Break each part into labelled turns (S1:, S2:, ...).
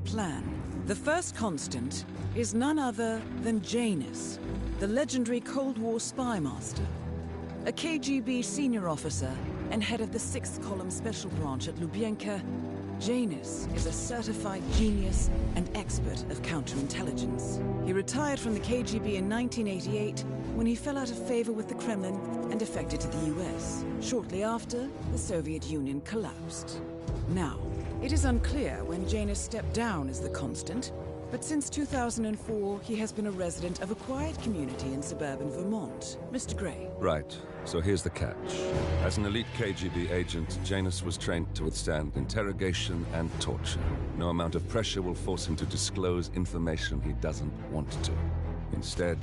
S1: plan. The first constant is none other than Janus, the legendary Cold War spy master. A KGB senior officer and head of the 6th Column Special Branch at Lubyanka, Janus is a certified genius and expert of counterintelligence. He retired from the KGB in 1988 when he fell out of favor with the Kremlin and defected to the US. Shortly after, the Soviet Union collapsed. Now, it is unclear when Janus stepped down as the constant, but since 2004, he has been a resident of a quiet community in suburban Vermont. Mr. Gray.
S2: Right. So here's the catch. As an elite KGB agent, Janus was trained to withstand interrogation and torture. No amount of pressure will force him to disclose information he doesn't want to. Instead,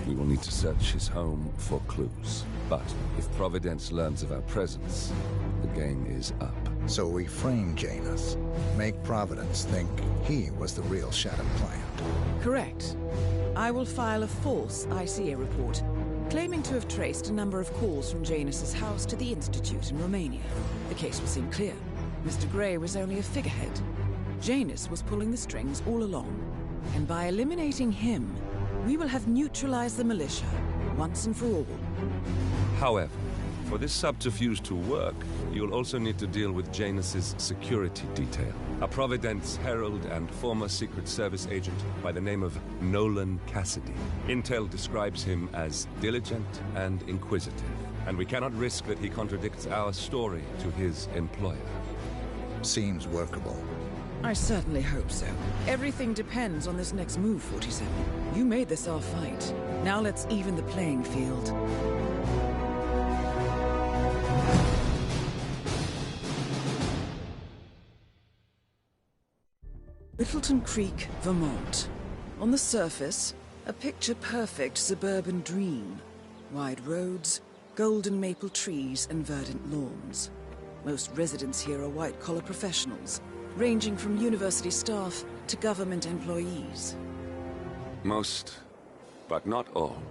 S2: we will need to search his home for clues. But if Providence learns of our presence, the game is up.
S3: So we frame Janus, make Providence think he was the real Shattered Plant.
S1: Correct. I will file a false ICA report, claiming to have traced a number of calls from Janus's house to the Institute in Romania. The case will seem clear. Mr. Gray was only a figurehead. Janus was pulling the strings all along. And by eliminating him, we will have neutralized the militia, once and for all.
S2: However, for this subterfuge to work, you'll also need to deal with Janus's security detail. A Providence herald and former Secret Service agent by the name of Nolan Cassidy. Intel describes him as diligent and inquisitive, and we cannot risk that he contradicts our story to his employer.
S3: Seems workable.
S1: I certainly hope so. Everything depends on this next move, 47. You made this our fight. Now let's even the playing field. Whittleton Creek, Vermont. On the surface, a picture-perfect suburban dream. Wide roads, golden maple trees, and verdant lawns. Most residents here are white-collar professionals, ranging from university staff to government employees.
S2: Most, but not all.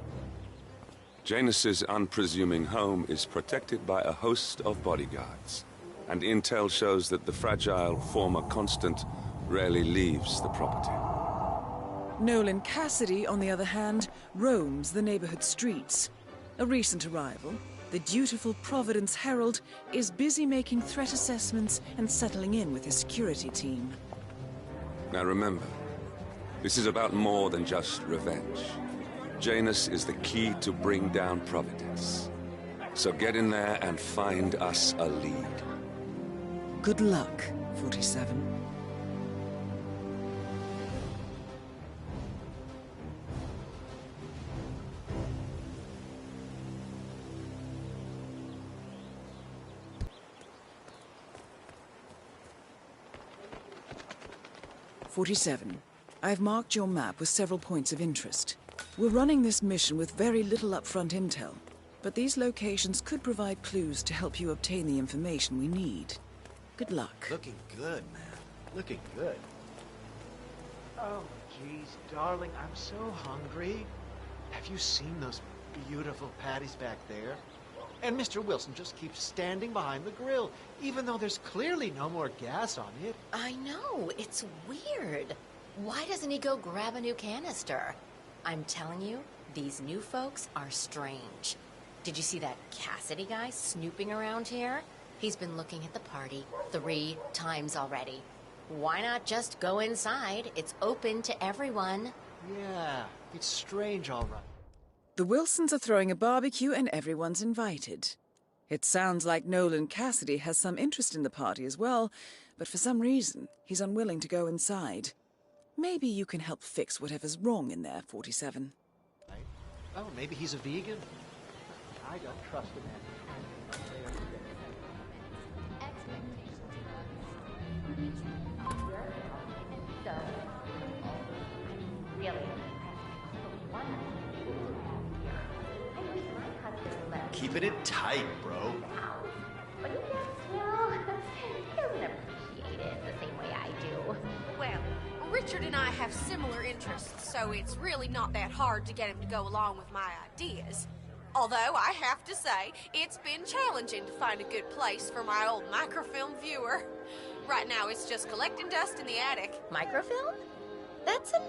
S2: Janus's unpresuming home is protected by a host of bodyguards, and intel shows that the fragile former constant rarely leaves the property.
S1: Nolan Cassidy, on the other hand, roams the neighborhood streets. A recent arrival, the dutiful Providence Herald is busy making threat assessments and settling in with his security team.
S2: Now remember, this is about more than just revenge. Janus is the key to bring down Providence. So get in there and find us a lead.
S1: Good luck, 47. I've marked your map with several points of interest. We're running this mission with very little upfront intel, but these locations could provide clues to help you obtain the information we need. Good luck.
S4: Looking good, man. Looking good. Oh, geez, darling, I'm so hungry. Have you seen those beautiful patties back there? And Mr. Wilson just keeps standing behind the grill, even though there's clearly no more gas on it.
S5: I know, it's weird. Why doesn't he go grab a new canister? I'm telling you, these new folks are strange. Did you see that Cassidy guy snooping around here? He's been looking at the party 3 times already. Why not just go inside? It's open to everyone.
S4: Yeah, it's strange, all right.
S1: The Wilsons are throwing a barbecue and everyone's invited. It sounds like Nolan Cassidy has some interest in the party as well, but for some reason, he's unwilling to go inside. Maybe you can help fix whatever's wrong in there, 47.
S4: Oh, maybe he's a vegan? I don't trust him. Keeping it tight, bro.
S5: But he doesn't appreciate it the same way I do.
S6: Well, Richard and I have similar interests, so it's really not that hard to get him to go along with my ideas. Although, I have to say, it's been challenging to find a good place for my old microfilm viewer. Right now, it's just collecting dust in the attic.
S5: Microfilm? That's an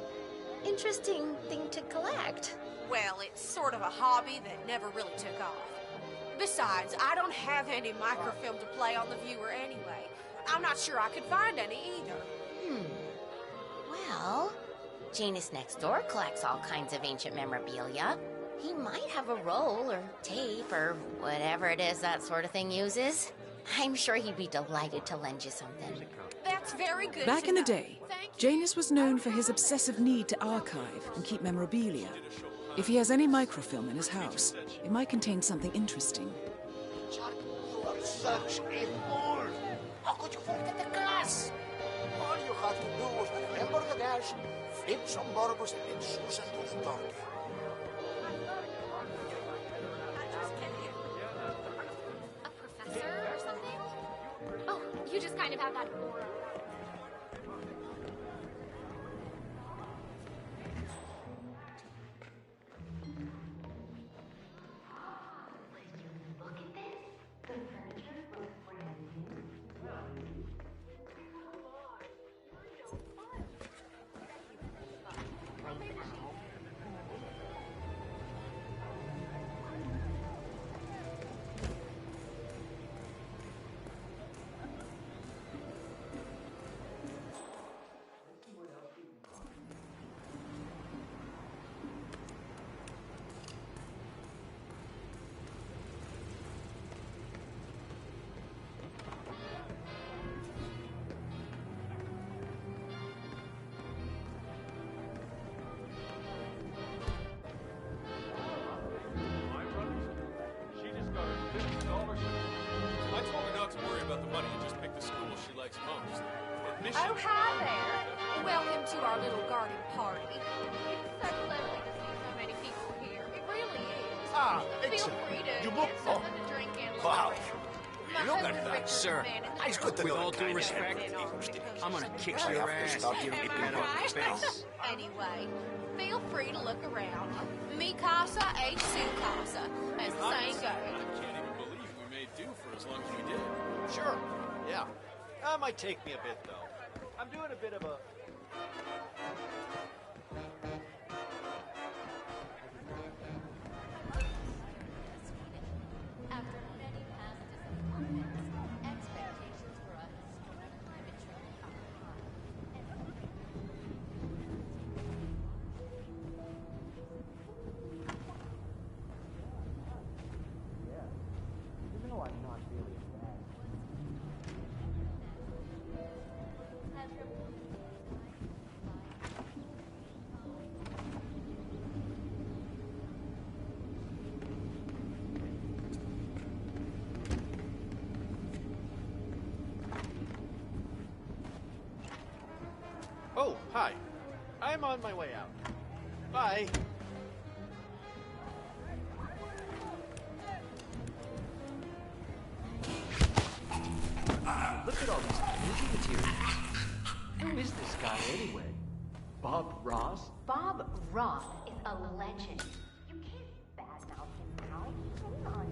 S5: interesting thing to collect.
S6: Well, it's sort of a hobby that never really took off. Besides, I don't have any microfilm to play on the viewer anyway. I'm not sure I could find any either.
S5: Well, Janus next door collects all kinds of ancient memorabilia. He might have a roll or tape or whatever it is that sort of thing uses. I'm sure he'd be delighted to lend you something.
S6: That's very good.
S1: Back
S6: to
S1: in the
S6: know.
S1: day,
S6: Thank you.
S1: Janus was known for his obsessive need to archive and keep memorabilia. If he has any microfilm in his house, it might contain something interesting.
S7: Chuck, you are such a fool! How could you forget the class? All you had to do was remember the dash, flip some burgers, and Susan to the turkey.
S8: A professor or something? Oh, you just kind of have that aura.
S9: I told her not to worry about the money and just pick the school she likes most. Admission.
S6: Oh, hi there. Welcome to our little garden party. It's so lovely to see so many people here. It really is.
S7: Ah,
S6: Feel
S7: excellent.
S6: free to
S7: You
S6: get
S7: booked?
S6: something to drink and look
S7: Wow.
S6: around.
S7: Look
S6: My
S7: at
S6: husband
S7: that,
S6: Richard's
S7: sir.
S6: the man in
S7: It's
S6: the
S7: good to
S10: With
S7: know
S10: all
S7: the
S10: due
S7: kind of
S10: respect,
S7: everything.
S10: I'm gonna kick
S7: I
S10: your
S7: have to
S10: ass
S7: stop
S10: if you
S7: you.
S10: get
S6: Am
S10: that
S6: I
S10: off
S6: right?
S10: your face.
S6: Anyway, feel free to look around. Mi casa es su casa, as the saying
S9: I
S6: goes.
S9: can't even believe we made do for as long as we did.
S4: Sure. Yeah. That might take me a bit, though. I'm doing a bit of a...
S8: After many past disappointments, expectations for a historic climate trend are high.
S4: Oh, hi. I'm on my way out. Bye. Look at all these movie materials. Who is this guy anyway? Bob Ross?
S8: Bob Ross is a legend. You can't badmouth him now. Come on.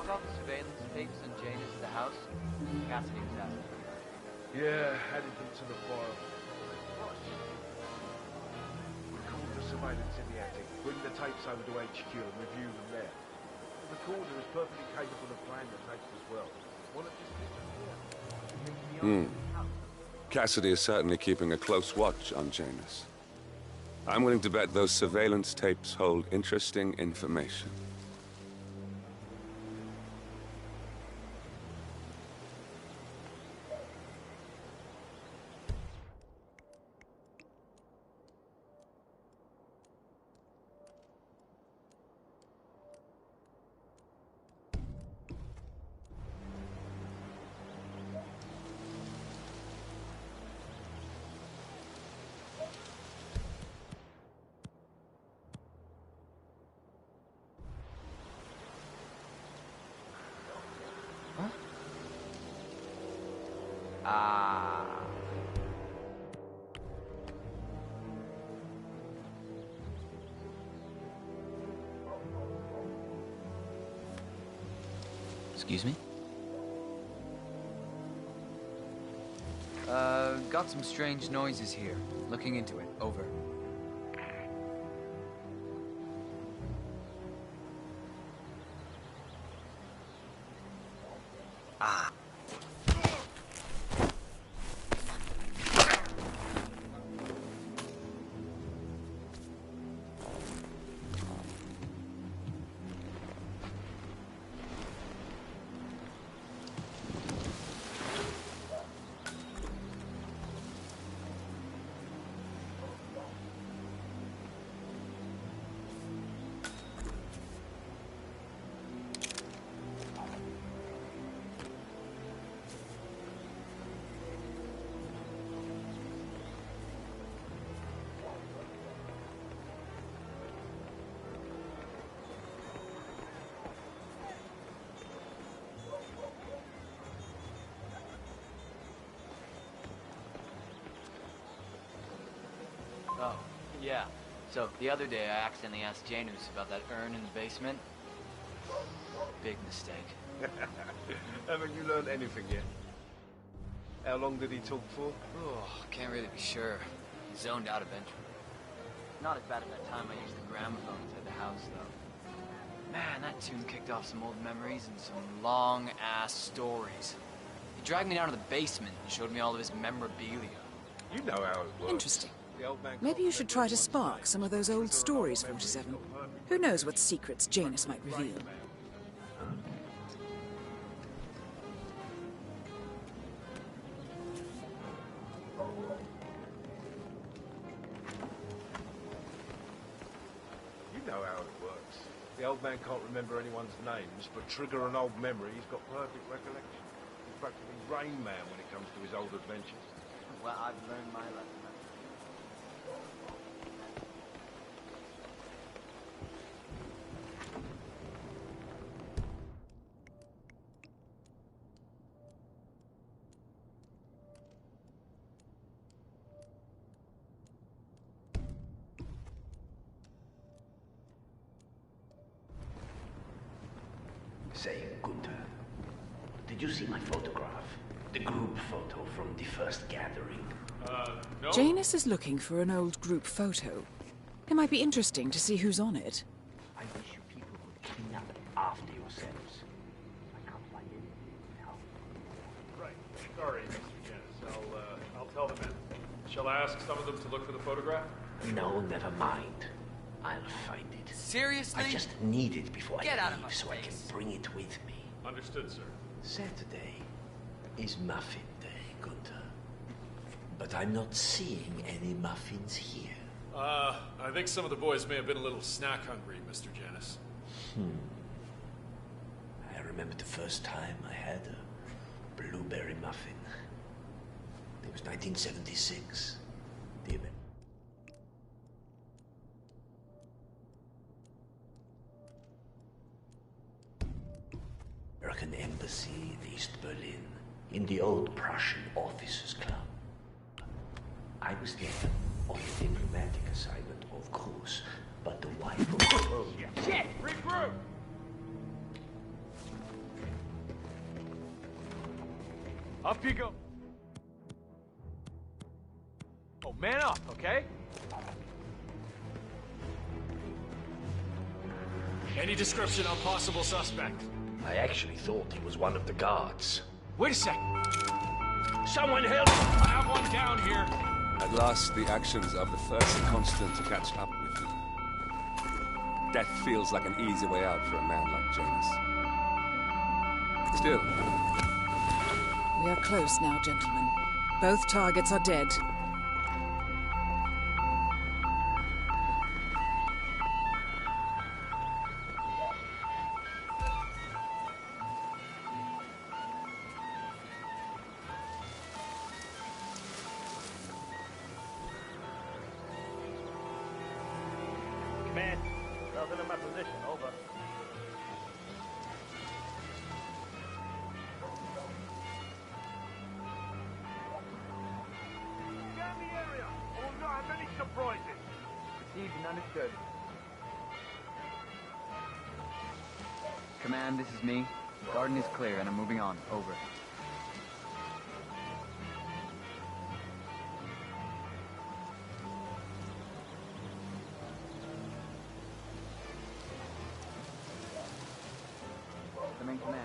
S10: log off the surveillance tapes on Janus at the house? Cassidy was asking.
S11: Yeah, added them to the file. Record the surveillance in the attic. Bring the tapes over to HQ and review them there. The recorder is perfectly capable of playing the tapes as well. One of these
S2: Cassidy is certainly keeping a close watch on Janus. I'm willing to bet those surveillance tapes hold interesting information.
S10: Excuse me? Got some strange noises here. Looking into it. Over. Oh, yeah. So, the other day I accidentally asked Janus about that urn in the basement. Big mistake.
S11: Haven't you learned anything yet? How long did he talk for?
S10: Oh, can't really be sure. He zoned out eventually. Not as bad as that time I used the gramophone inside the house, though. Man, that tune kicked off some old memories and some long-ass stories. He dragged me down to the basement and showed me all of his memorabilia.
S11: You know how it works.
S1: Interesting. Maybe you should try to spark some of those old stories, 47. Who knows what secrets Janus might reveal?
S11: You know how it works. The old man can't remember anyone's names, but trigger an old memory, he's got perfect recollection. He's practically Rain Man when it comes to his old adventures.
S10: Well, I've learned my lesson.
S12: Say, Gunther, did you see my photograph? The group photo from the first gathering?
S9: No.
S1: Janus is looking for an old group photo. It might be interesting to see who's on it.
S12: I wish you people would clean up after yourselves. I can't find anything now.
S9: Right. Sorry, Mr. Janus. I'll tell the men. Shall I ask some of them to look for the photograph?
S12: No, never mind. I'll find it.
S10: Seriously?
S12: I just need it before
S10: Get
S12: I
S10: out of my
S12: leave so I can
S10: face.
S12: bring it with me.
S9: Understood, sir.
S12: Saturday is Muffin Day, Gunther. But I'm not seeing any muffins here.
S9: I think some of the boys may have been a little snack hungry, Mr. Janus.
S12: I remember the first time I had a blueberry muffin. It was 1976. The event. American Embassy in East Berlin, in the old Prussian Officers Club. I was there on a diplomatic assignment, of course, but the wife of...
S9: Shit! Regroup! Up you go. Oh, man up, okay? Any description on possible suspect?
S12: I actually thought he was one of the guards.
S9: Wait a sec.
S12: Someone help!
S9: I have one down here.
S2: At last, the actions of the first constant catch up with you. Death feels like an easy way out for a man like Janus. Still.
S1: We are close now, gentlemen. Both targets are dead.
S13: Command, nothing in my position, over.
S11: Scan the area. I will not have any surprises.
S10: Received and understood. Command, this is me. The garden is clear and I'm moving on. Over. Come in, command.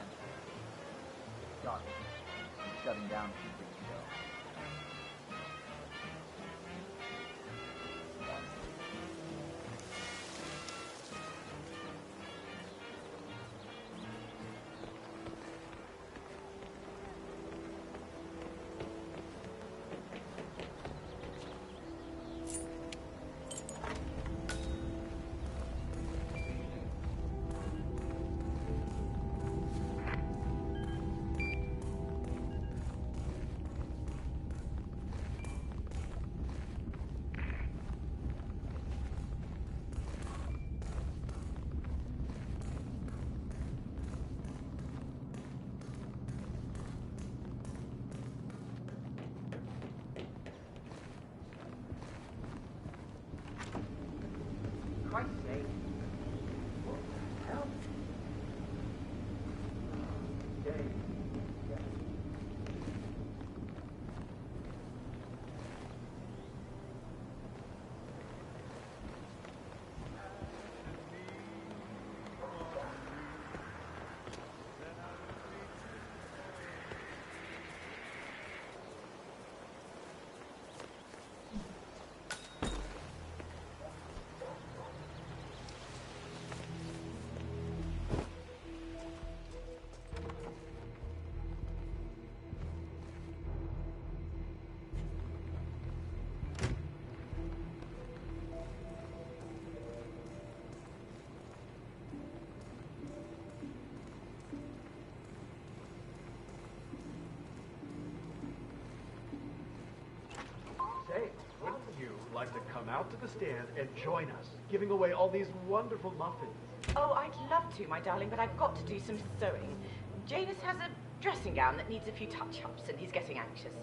S10: Got it. I'm shutting down a few things ago.
S13: Christ's sake. What the hell? Dave.
S4: Say, wouldn't you like to come out to the stand and join us, giving away all these wonderful muffins?
S14: Oh, I'd love to, my darling, but I've got to do some sewing. Janus has a dressing gown that needs a few touch-ups, and he's getting anxious.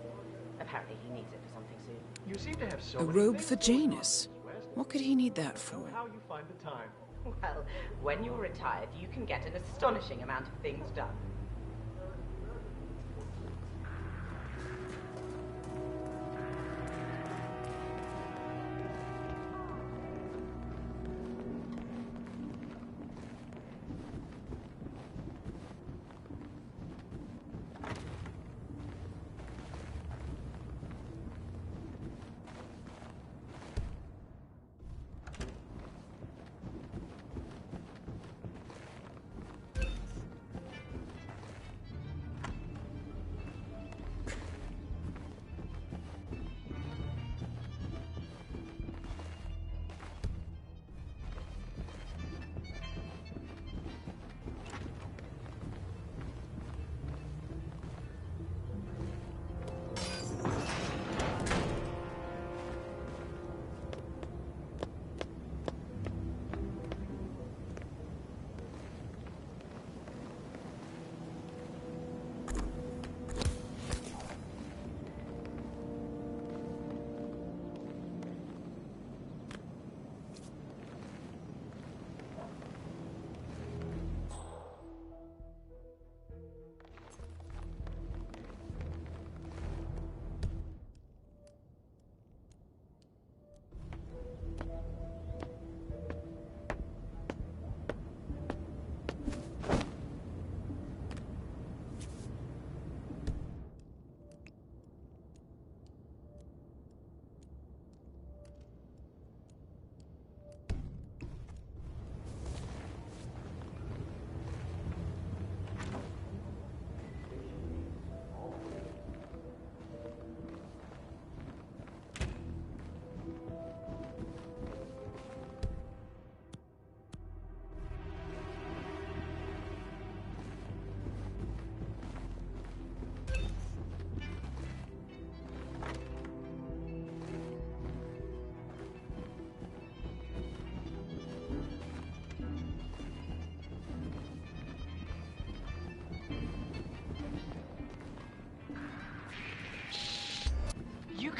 S14: Apparently he needs it for something soon.
S4: You seem to have so
S1: A
S4: many
S1: robe
S4: things
S1: for
S4: going on,
S1: Janus?
S4: Miss West.
S1: What could he need that
S4: I don't
S1: for?
S4: know how you find the time.
S14: Well, when you're retired, you can get an astonishing amount of things done.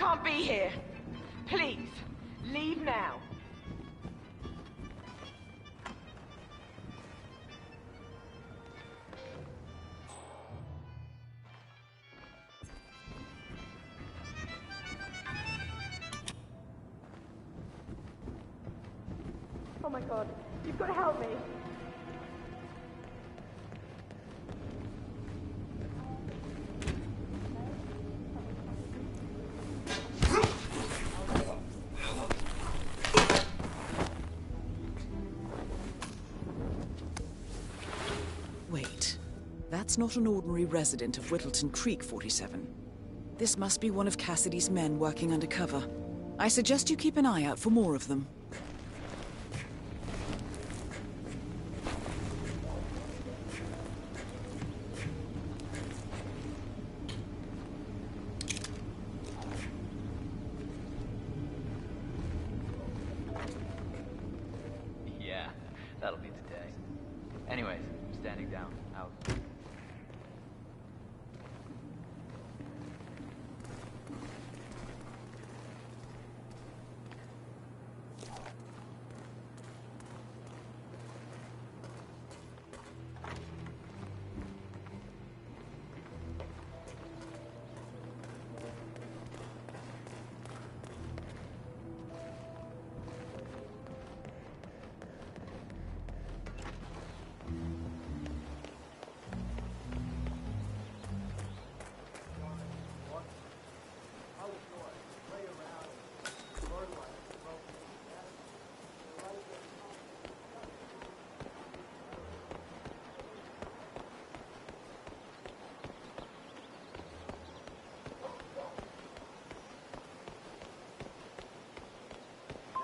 S14: can't be here. Please, leave now.
S15: Oh my god, you've got to help me.
S1: Wait, that's not an ordinary resident of Whittleton Creek, 47. This must be one of Cassidy's men working undercover. I suggest you keep an eye out for more of them.
S10: Yeah, that'll be today. Anyways, I'm standing down. Out.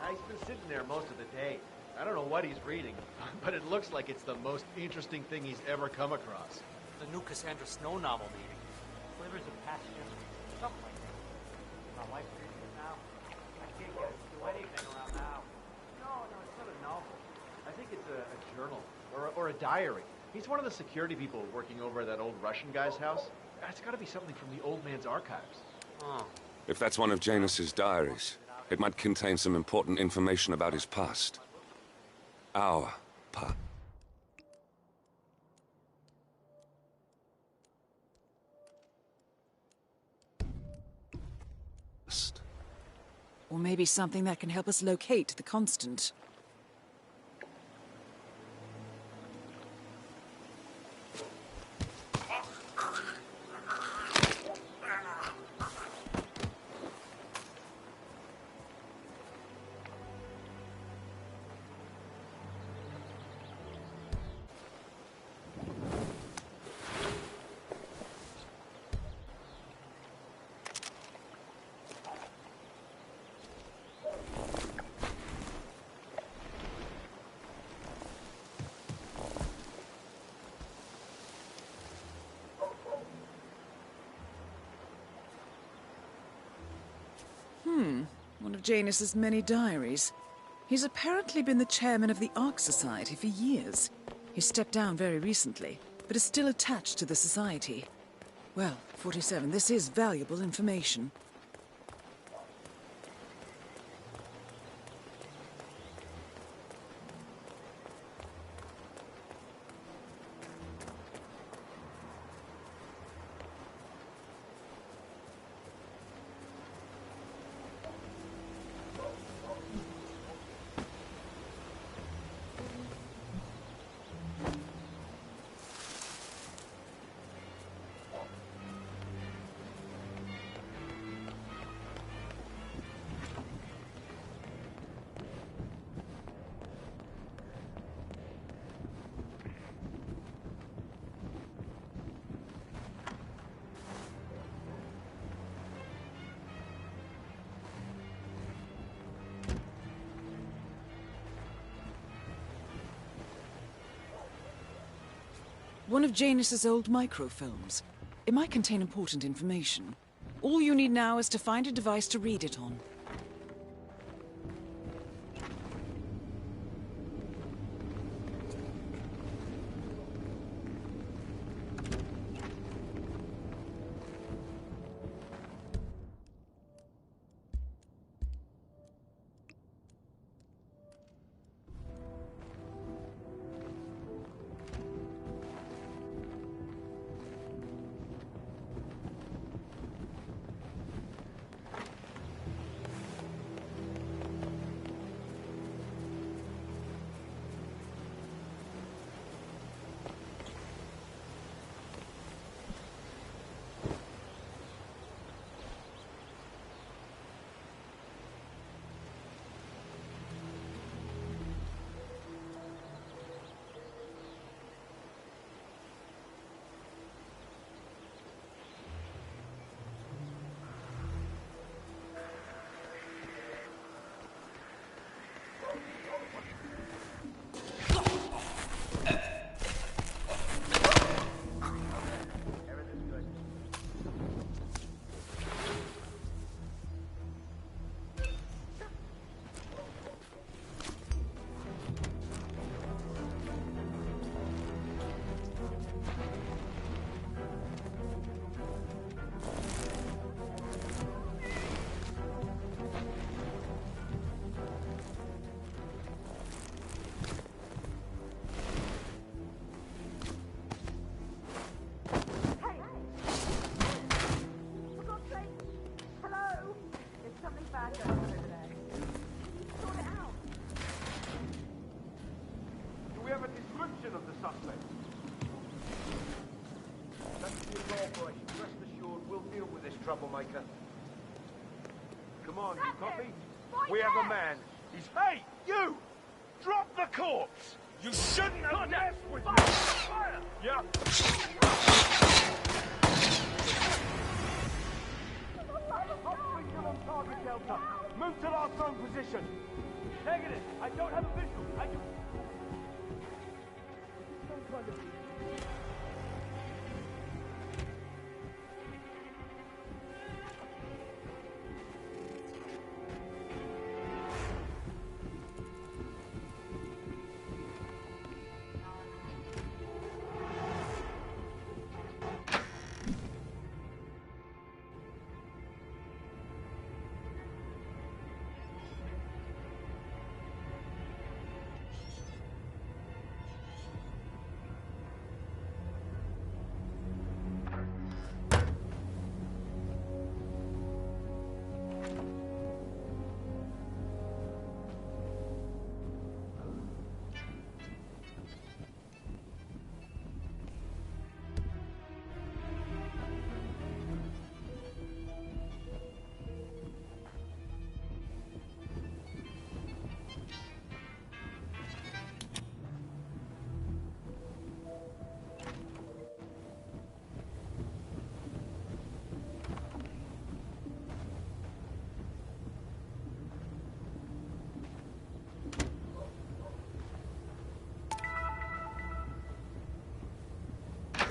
S4: He's been sitting there most of the day. I don't know what he's reading, but it looks like it's the most interesting thing he's ever come across.
S16: The new Cassandra Snow novel, maybe. Flavors of passion, something like that. My wife's reading it now. I can't get it to do anything around now.
S4: No, it's not a novel. I think it's a journal, or a diary. He's one of the security people working over at that old Russian guy's house. It's got to be something from the old man's archives.
S16: Oh.
S2: If that's one of Janus's diaries, it might contain some important information about his past. Our past.
S1: Or maybe something that can help us locate the Constant. One of Janus's many diaries. He's apparently been the chairman of the Ark Society for years. He stepped down very recently, but is still attached to the society. Well, 47, this is valuable information. One of Janus's old microfilms. It might contain important information. All you need now is to find a device to read it on.
S11: suspect. Thanks for your cooperation. Rest assured, we'll deal with this troublemaker. Come on, you got me? We have a man. He's... Hey, you! Drop the corpse! You shouldn't have messed with me! Fire! Yeah. On target, Delta. Move to our throne position.
S13: Negative. I don't have a visual. I just...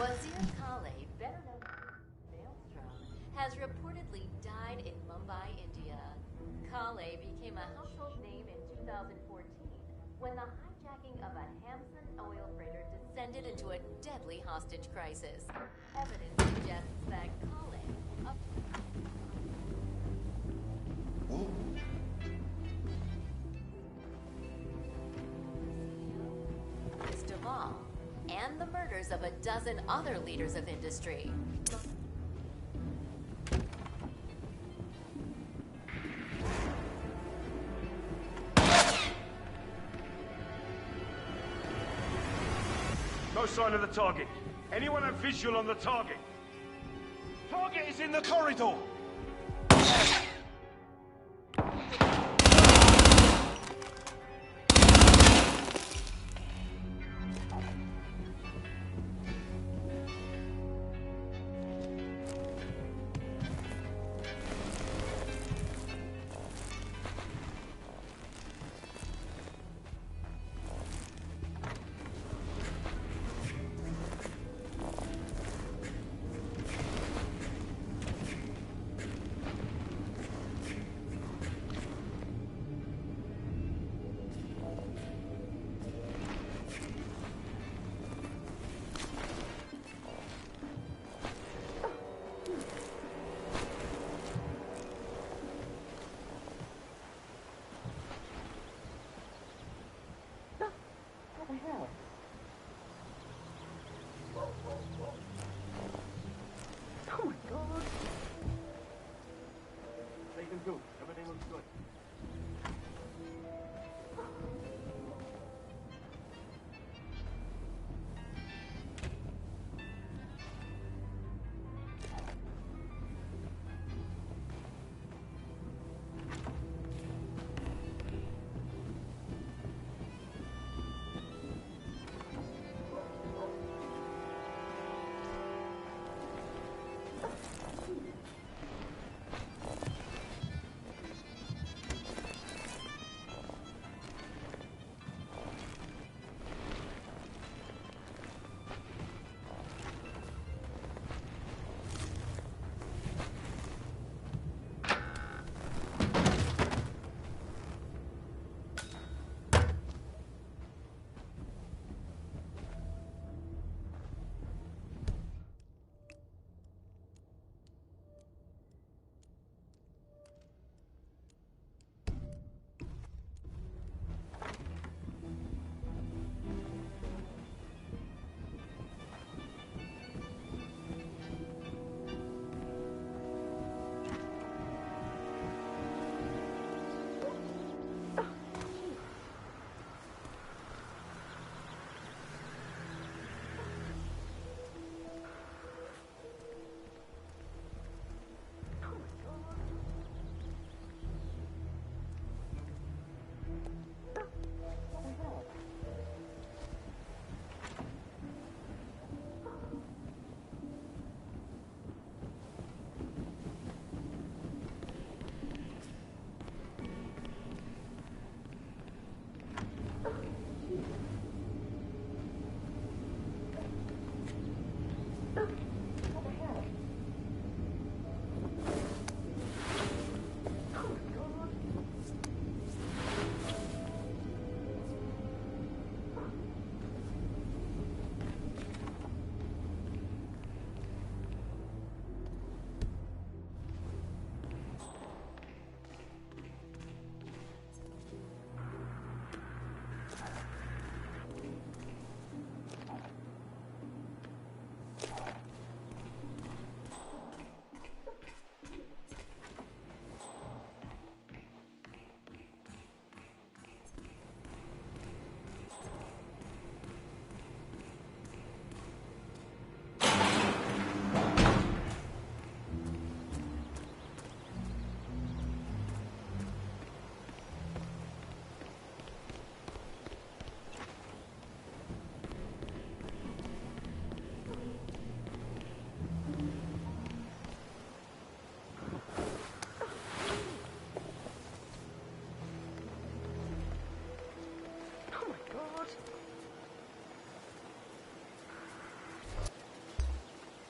S8: Wazir Kale, better known as Maelstrom, has reportedly died in Mumbai, India. Kale became a household name in 2014 when the hijacking of a Hamson oil freighter descended into a deadly hostage crisis. Evidence suggests that Kale, Duvall, and the murders of a dozen other leaders of industry.
S11: No sign of the target. Anyone have visual on the target? Target is in the corridor!
S13: Oh my God! They can do. Everything looks good.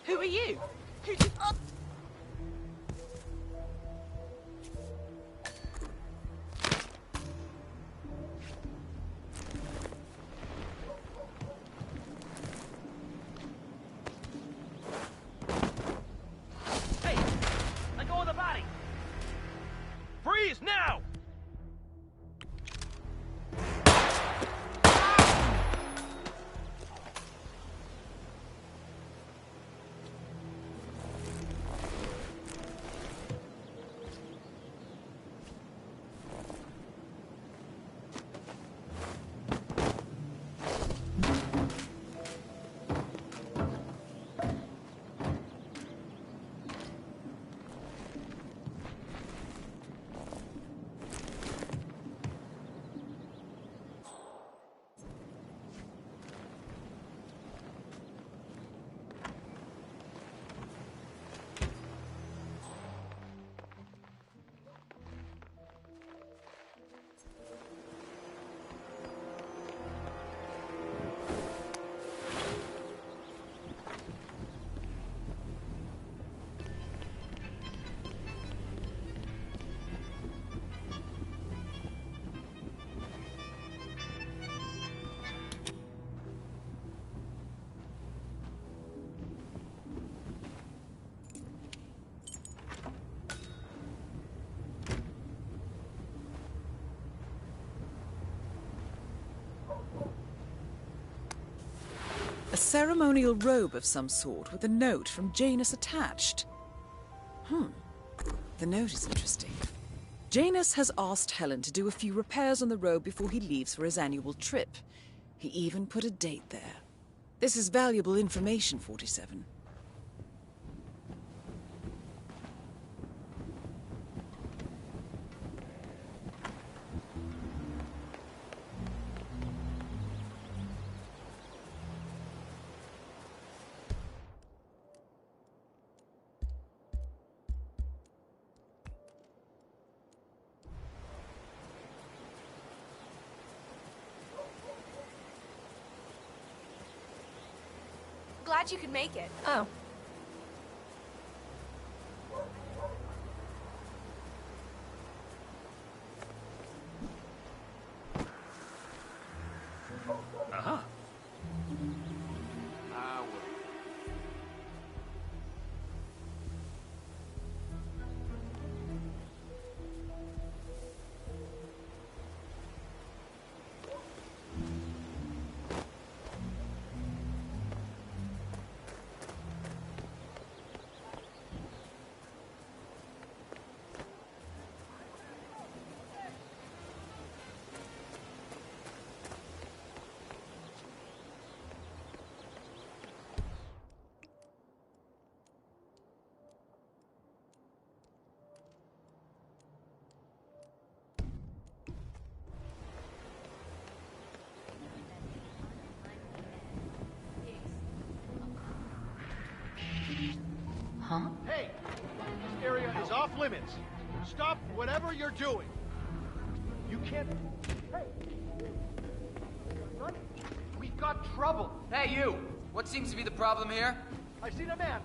S14: Who are you? Who did...
S11: Hey! Let go of the body! Freeze now!
S1: A ceremonial robe of some sort with a note from Janus attached. The note is interesting. Janus has asked Helen to do a few repairs on the robe before he leaves for his annual trip. He even put a date there. This is valuable information, 47.
S6: Glad you could make it.
S15: Oh.
S11: Uh-huh.
S5: Huh?
S11: Hey! This area is off limits. Stop whatever you're doing. You can't... Hey! We've got trouble.
S10: Hey, you! What seems to be the problem here?
S17: I seen a man.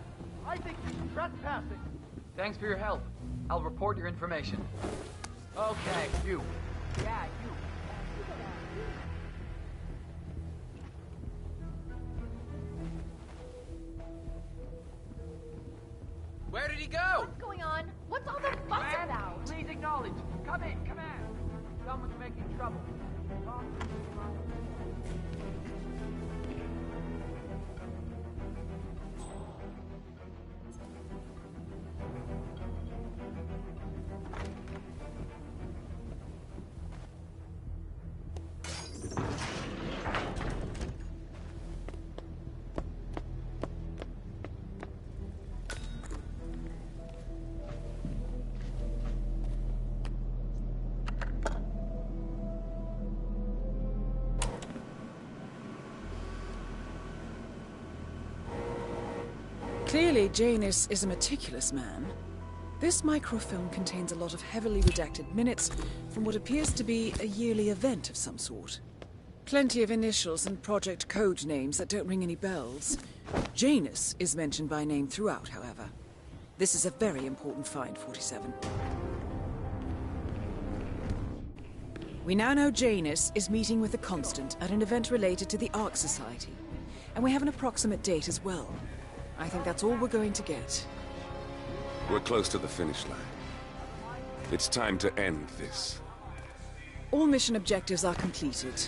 S17: I think he's trespassing.
S10: Thanks for your help. I'll report your information. Okay, you. Yeah, you.
S18: Where did he go?
S8: What's going on? What's all the fuss about?
S10: Please acknowledge. Come in, come in. Someone's making trouble.
S1: Clearly, Janus is a meticulous man. This microfilm contains a lot of heavily redacted minutes from what appears to be a yearly event of some sort. Plenty of initials and project code names that don't ring any bells. Janus is mentioned by name throughout, however. This is a very important find, 47. We now know Janus is meeting with the Constant at an event related to the Ark Society, and we have an approximate date as well. I think that's all we're going to get.
S2: We're close to the finish line. It's time to end this.
S1: All mission objectives are completed.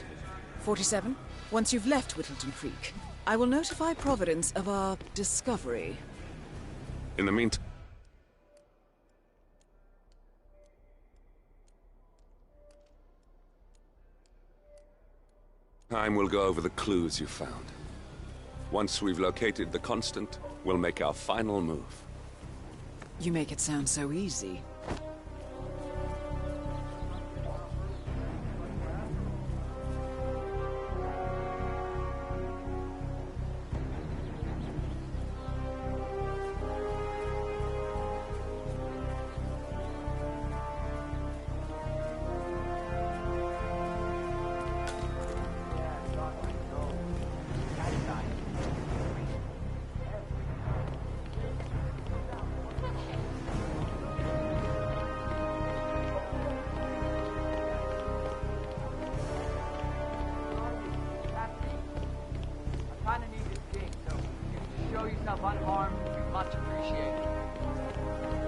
S1: 47, once you've left Whittleton Creek, I will notify Providence of our discovery.
S2: In the meantime... we'll go over the clues you found. Once we've located the Constant, we'll make our final move.
S1: You make it sound so easy.
S10: Unharmed, much appreciated.